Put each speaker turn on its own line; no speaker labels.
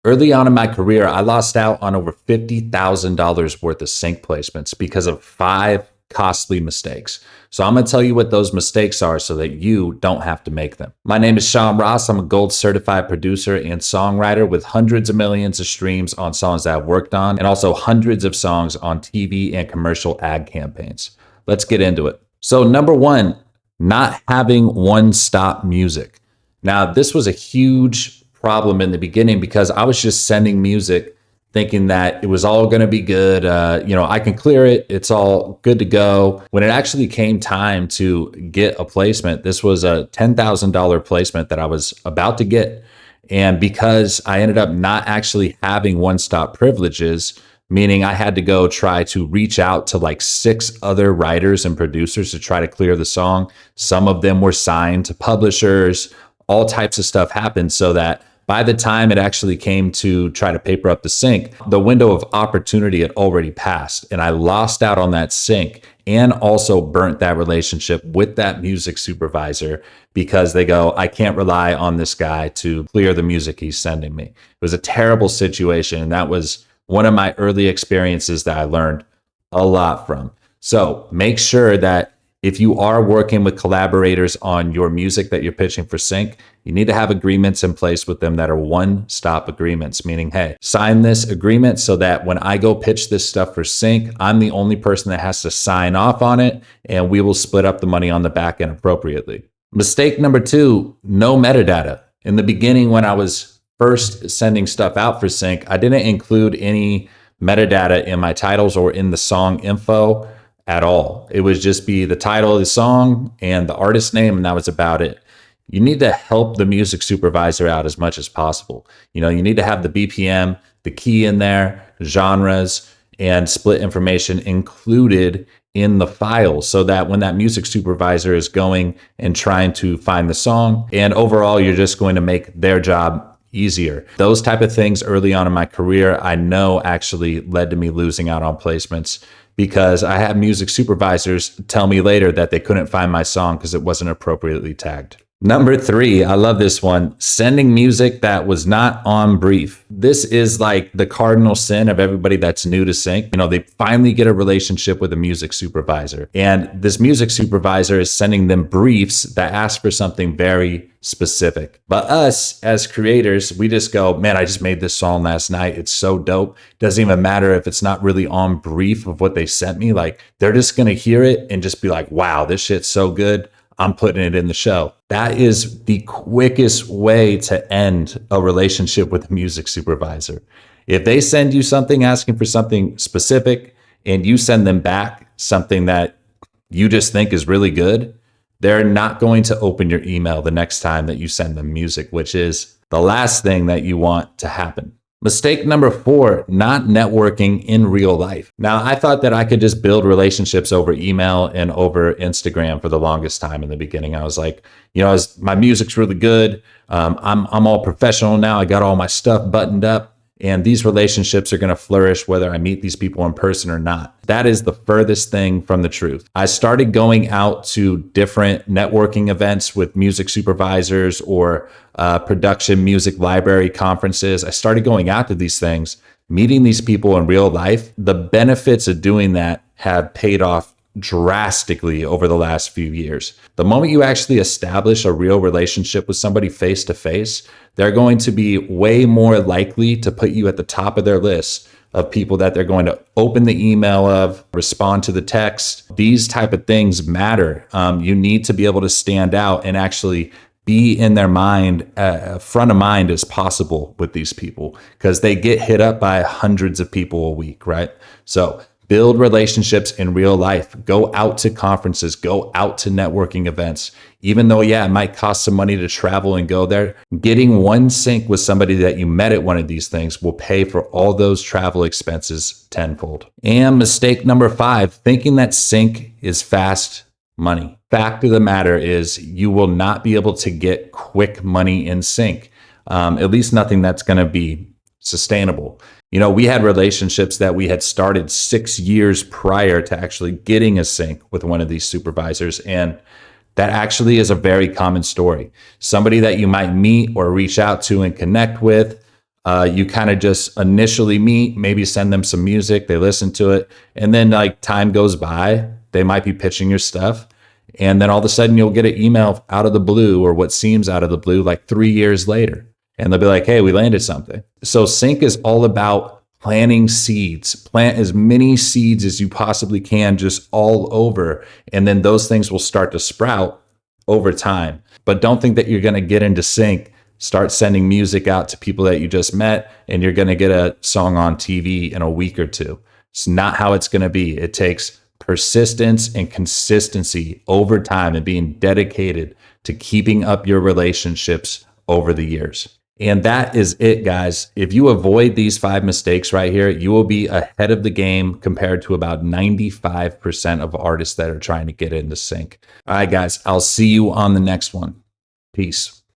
Early on in my career, I lost out on over $50,000 worth of sync placements because of 5 costly mistakes. So I'm going to tell you what those mistakes are so that you don't have to make them. My name is Sean Ross. I'm a gold certified producer and songwriter with hundreds of millions of streams on songs that I've worked on and also hundreds of songs on TV and commercial ad campaigns. Let's get into it. So number one, not having one-stop music. Now, this was a huge problem in the beginning because I was just sending music thinking that it was all going to be good. I can clear it. It's all good to go. When it actually came time to get a placement, this was a $10,000 placement that I was about to get. And because I ended up not actually having one-stop privileges, meaning I had to go try to reach out to like 6 other writers and producers to try to clear the song. Some of them were signed to publishers. All types of stuff happened so that by the time it actually came to try to paper up the sync, the window of opportunity had already passed. And I lost out on that sync and also burnt that relationship with that music supervisor because they go, I can't rely on this guy to clear the music he's sending me. It was a terrible situation. And that was one of my early experiences that I learned a lot from. So make sure that if you are working with collaborators on your music that you're pitching for sync, you need to have agreements in place with them that are one-stop agreements, meaning, hey, sign this agreement so that when I go pitch this stuff for sync, I'm the only person that has to sign off on it, and we will split up the money on the back end appropriately. Mistake number 2, no metadata. In the beginning, when I was first sending stuff out for sync, I didn't include any metadata in my titles or in the song info at all. It would just be the title of the song and the artist name, and that was about it. You need to help the music supervisor out as much as possible. You need to have the BPM, the key in there, genres, and split information included in the file so that when that music supervisor is going and trying to find the song, and overall, you're just going to make their job easier. Those type of things early on in my career, I know actually led to me losing out on placements because I had music supervisors tell me later that they couldn't find my song because it wasn't appropriately tagged. Number 3, I love this one, sending music that was not on brief. This is like the cardinal sin of everybody that's new to sync. They finally get a relationship with a music supervisor, and this music supervisor is sending them briefs that ask for something very specific. But us as creators, we just go, man, I just made this song last night. It's so dope. Doesn't even matter if it's not really on brief of what they sent me. Like, they're just going to hear it and just be like, wow, this shit's so good. I'm putting it in the show. That is the quickest way to end a relationship with a music supervisor. If they send you something asking for something specific and you send them back something that you just think is really good, they're not going to open your email the next time that you send them music, which is the last thing that you want to happen. Mistake number 4, not networking in real life. Now, I thought that I could just build relationships over email and over Instagram for the longest time in the beginning. I was like, my music's really good. I'm all professional now. I got all my stuff buttoned up. And these relationships are going to flourish whether I meet these people in person or not. That is the furthest thing from the truth. I started going out to different networking events with music supervisors or production music library conferences. I started going out to these things, meeting these people in real life. The benefits of doing that have paid off drastically over the last few years. The moment you actually establish a real relationship with somebody face to face, they're going to be way more likely to put you at the top of their list of people that they're going to open the email of, respond to the text. These type of things matter. You need to be able to stand out and actually be in their mind, front of mind as possible with these people because they get hit up by hundreds of people a week, right? So build relationships in real life. Go out to conferences, go out to networking events. Even though, it might cost some money to travel and go there, getting one sync with somebody that you met at one of these things will pay for all those travel expenses tenfold. And mistake number 5, thinking that sync is fast money. Fact of the matter is you will not be able to get quick money in sync, at least nothing that's going to be sustainable. We had relationships that we had started 6 years prior to actually getting a sync with one of these supervisors. And that actually is a very common story. Somebody that you might meet or reach out to and connect with You kind of just initially meet, maybe send them some music, they listen to it, and then like time goes by, they might be pitching your stuff, and then all of a sudden you'll get an email out of the blue, or what seems out of the blue, like 3 years later, and they'll be like, hey, we landed something. So Sync is all about planting seeds. Plant as many seeds as you possibly can, just all over, and then those things will start to sprout over time. But don't think that you're going to get into Sync, start sending music out to people that you just met, and you're going to get a song on TV in a week or two. It's not how it's going to be. It takes persistence and consistency over time and being dedicated to keeping up your relationships over the years. And that is it, guys. If you avoid these 5 mistakes right here, you will be ahead of the game compared to about 95% of artists that are trying to get into Sync. All right, guys, I'll see you on the next one. Peace.